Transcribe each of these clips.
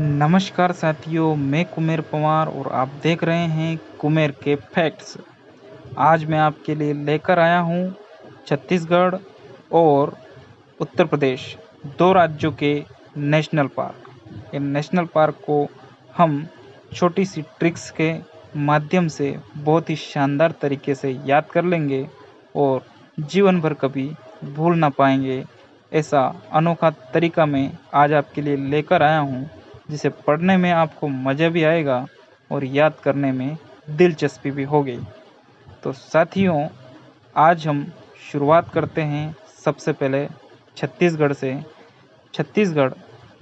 नमस्कार साथियों, मैं कुमेर पवार और आप देख रहे हैं कुमेर के फैक्ट्स। आज मैं आपके लिए लेकर आया हूँ छत्तीसगढ़ और उत्तर प्रदेश, दो राज्यों के नेशनल पार्क। इन नेशनल पार्क को हम छोटी सी ट्रिक्स के माध्यम से बहुत ही शानदार तरीके से याद कर लेंगे और जीवन भर कभी भूल ना पाएंगे। ऐसा अनोखा तरीका मैं आज आपके लिए लेकर आया हूँ, जिसे पढ़ने में आपको मज़ा भी आएगा और याद करने में दिलचस्पी भी होगी। तो साथियों, आज हम शुरुआत करते हैं सबसे पहले छत्तीसगढ़ से। छत्तीसगढ़,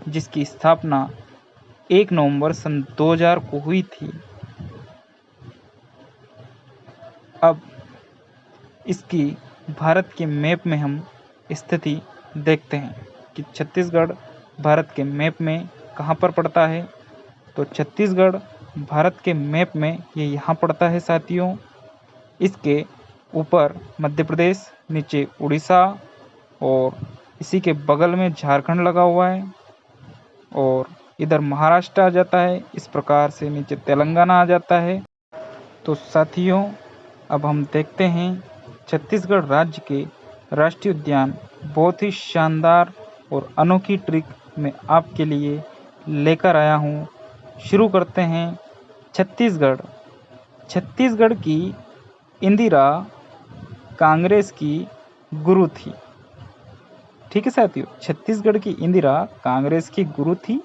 जिसकी स्थापना 1 नवंबर सन 2000 को हुई थी। अब इसकी भारत के मैप में हम स्थिति देखते हैं कि छत्तीसगढ़ भारत के मैप में कहाँ पर पड़ता है। तो छत्तीसगढ़ भारत के मैप में ये यहाँ पड़ता है साथियों। इसके ऊपर मध्य प्रदेश, नीचे उड़ीसा और इसी के बगल में झारखंड लगा हुआ है और इधर महाराष्ट्र आ जाता है। इस प्रकार से नीचे तेलंगाना आ जाता है। तो साथियों, अब हम देखते हैं छत्तीसगढ़ राज्य के राष्ट्रीय उद्यान। बहुत ही शानदार और अनोखी ट्रिक मैं आपके लिए लेकर आया हूँ। शुरू करते हैं। छत्तीसगढ़ छत्तीसगढ़ की इंदिरा कांग्रेस की गुरु थी। ठीक है साथियों, छत्तीसगढ़ की इंदिरा कांग्रेस की गुरु थी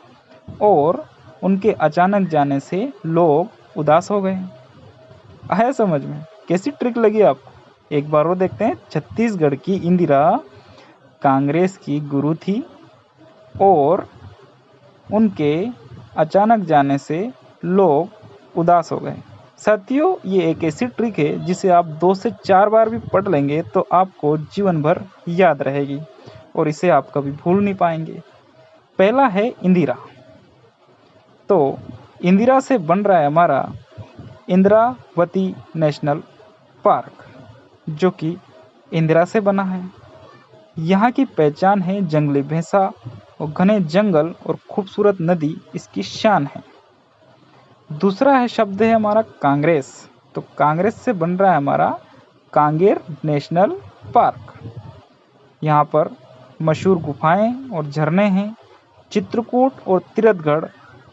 और उनके अचानक जाने से लोग उदास हो गए। आया समझ में? कैसी ट्रिक लगी आपको? एक बार वो देखते हैं। छत्तीसगढ़ की इंदिरा कांग्रेस की गुरु थी और उनके अचानक जाने से लोग उदास हो गए। साथियों, ये एक ऐसी ट्रिक है जिसे आप 2 से 4 बार भी पढ़ लेंगे तो आपको जीवन भर याद रहेगी और इसे आप कभी भूल नहीं पाएंगे। पहला है इंदिरा। तो इंदिरा से बन रहा है हमारा इंद्रावती नेशनल पार्क, जो कि इंदिरा से बना है। यहाँ की पहचान है जंगली भैंसा और घने जंगल और खूबसूरत नदी इसकी शान है। दूसरा है शब्द है हमारा कांग्रेस। तो कांग्रेस से बन रहा है हमारा कांगेर नेशनल पार्क। यहाँ पर मशहूर गुफाएं और झरने हैं। चित्रकूट और तिरथगढ़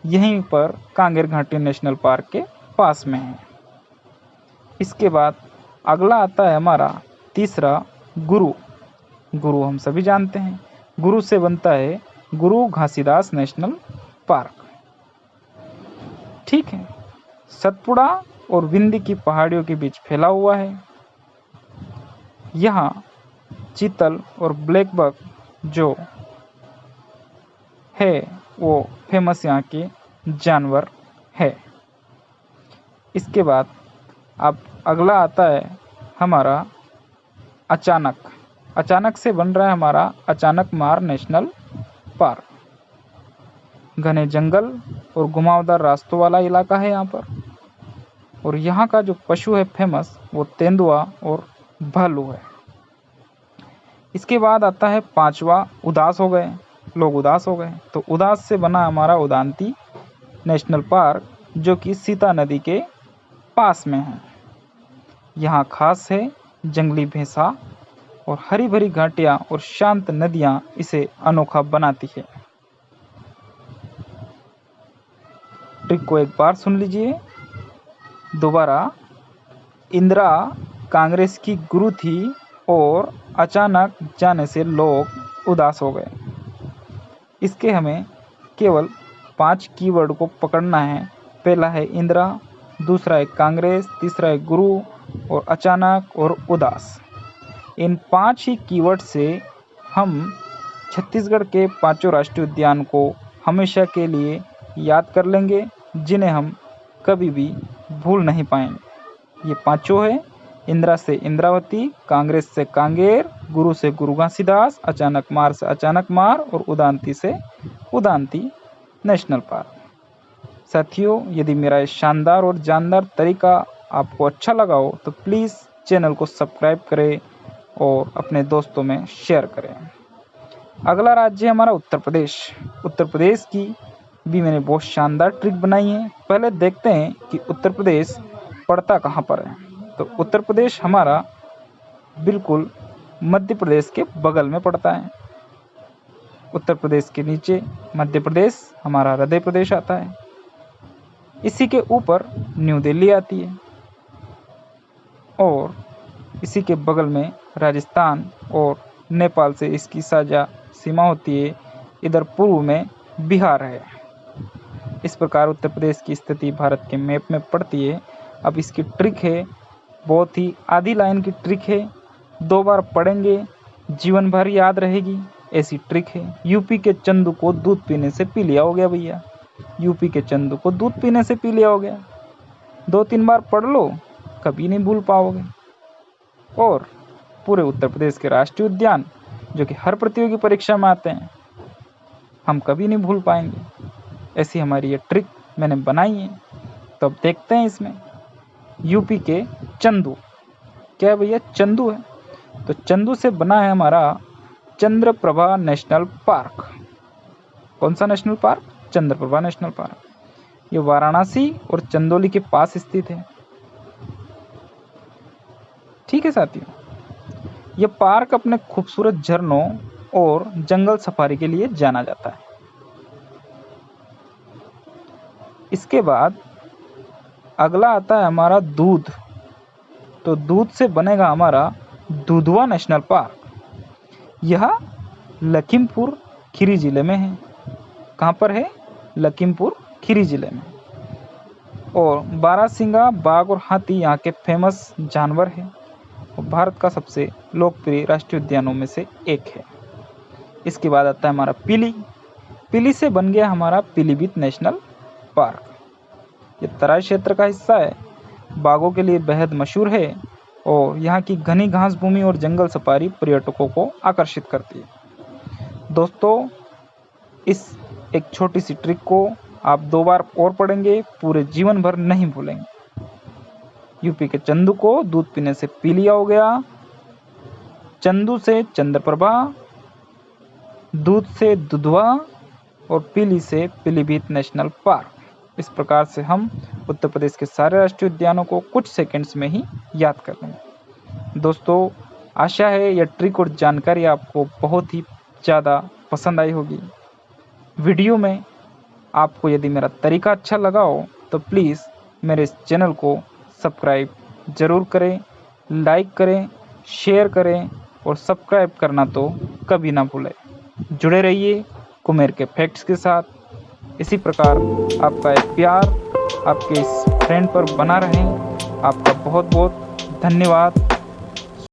यहीं पर कांगेर घाटी नेशनल पार्क के पास में है। इसके बाद अगला आता है हमारा तीसरा गुरु। गुरु हम सभी जानते हैं। गुरु से बनता है गुरु घासीदास नेशनल पार्क। ठीक है। सतपुड़ा और विंध्य की पहाड़ियों के बीच फैला हुआ है। यहाँ चीतल और ब्लैक बक जो है वो फेमस यहाँ के जानवर है। इसके बाद अब अगला आता है हमारा अचानक। अचानक से बन रहा है हमारा अचानक मार नेशनल पार्क। घने जंगल और घुमावदार रास्तों वाला इलाका है यहाँ पर। और यहाँ का जो पशु है फेमस, वो तेंदुआ और भालू है। इसके बाद आता है पांचवा उदास हो गए। लोग उदास हो गए तो उदास से बना हमारा उदांती नेशनल पार्क, जो कि सीता नदी के पास में है। यहाँ खास है जंगली भैंसा और हरी भरी घाटियाँ और शांत नदियाँ इसे अनोखा बनाती है। ट्रिक को एक बार सुन लीजिए दोबारा। इंदिरा कांग्रेस की गुरु थी और अचानक जाने से लोग उदास हो गए। इसके हमें केवल 5 कीवर्ड को पकड़ना है। पहला है इंदिरा, दूसरा है कांग्रेस, तीसरा है गुरु और अचानक और उदास। इन 5 ही कीवर्ड से हम छत्तीसगढ़ के 5 राष्ट्रीय उद्यान को हमेशा के लिए याद कर लेंगे, जिन्हें हम कभी भी भूल नहीं पाएंगे। ये 5 है: इंदिरा से इंद्रावती, कांग्रेस से कांगेर, गुरु से गुरु घासीदास, अचानक मार से अचानक मार और उदांती से उदांती नेशनल पार्क। साथियों, यदि मेरा ये शानदार और जानदार तरीका आपको अच्छा लगा हो तो प्लीज़ चैनल को सब्सक्राइब करें और अपने दोस्तों में शेयर करें। अगला राज्य है हमारा उत्तर प्रदेश। उत्तर प्रदेश की भी मैंने बहुत शानदार ट्रिक बनाई है। पहले देखते हैं कि उत्तर प्रदेश पड़ता कहाँ पर है। तो उत्तर प्रदेश हमारा बिल्कुल मध्य प्रदेश के बगल में पड़ता है। उत्तर प्रदेश के नीचे मध्य प्रदेश हमारा हृदय प्रदेश आता है। इसी के ऊपर न्यू दिल्ली आती है और इसी के बगल में राजस्थान और नेपाल से इसकी साझा सीमा होती है। इधर पूर्व में बिहार है। इस प्रकार उत्तर प्रदेश की स्थिति भारत के मैप में पड़ती है। अब इसकी ट्रिक है, बहुत ही आधी लाइन की ट्रिक है, 2 बार पढ़ेंगे जीवन भर याद रहेगी, ऐसी ट्रिक है। यूपी के चंदू को दूध पीने से पी लिया हो गया भैया। यूपी के चंदू को दूध पीने से पी लिया हो गया। 2-3 बार पढ़ लो, कभी नहीं भूल पाओगे। और पूरे उत्तर प्रदेश के राष्ट्रीय उद्यान जो कि हर प्रतियोगी परीक्षा में आते हैं, हम कभी नहीं भूल पाएंगे। ऐसी हमारी ये ट्रिक मैंने बनाई है। तो अब देखते हैं इसमें यूपी के चंदू क्या है भैया, चंदू है। तो चंदू से बना है हमारा चंद्रप्रभा नेशनल पार्क। कौन सा national park? Chandraprabha national park. ये वाराणसी और चंदौली के पास स्थित है। ठीक है साथियों, ये पार्क अपने खूबसूरत झरनों और जंगल सफारी के लिए जाना जाता है। इसके बाद अगला आता है हमारा दूध। तो दूध से बनेगा हमारा दुधवा नेशनल पार्क। यह लखीमपुर खीरी जिले में है। कहाँ पर है? लखीमपुर खीरी जिले में। और बारहसिंगा बाघ और हाथी यहाँ के फेमस जानवर है और भारत का सबसे लोकप्रिय राष्ट्रीय उद्यानों में से एक है। इसके बाद आता है हमारा पिली। पिली से बन गया हमारा पीलीभीत नेशनल पार्क। ये तराई क्षेत्र का हिस्सा है, बाघों के लिए बेहद मशहूर है और यहाँ की घनी घास भूमि और जंगल सफारी पर्यटकों को आकर्षित करती है। दोस्तों, इस एक छोटी सी ट्रिक को आप 2 बार और पढ़ेंगे, पूरे जीवन भर नहीं भूलेंगे। यूपी के चंदू को दूध पीने से पी लिया हो गया, चंदू से चंद्रप्रभा, दूध से दुधवा और पीली से पीलीभीत नेशनल पार्क। इस प्रकार से हम उत्तर प्रदेश के सारे राष्ट्रीय उद्यानों को कुछ सेकंड्स में ही याद कर लेंगे। दोस्तों, आशा है यह ट्रिक और जानकारी आपको बहुत ही ज़्यादा पसंद आई होगी। वीडियो में आपको यदि मेरा तरीका अच्छा लगा हो तो प्लीज़ मेरे इस चैनल को सब्सक्राइब ज़रूर करें, लाइक करें, शेयर करें और सब्सक्राइब करना तो कभी ना भूलें। जुड़े रहिए कुमेर के फैक्ट्स के साथ। इसी प्रकार आपका एक प्यार आपके इस फ्रेंड पर बना रहे। आपका बहुत बहुत धन्यवाद।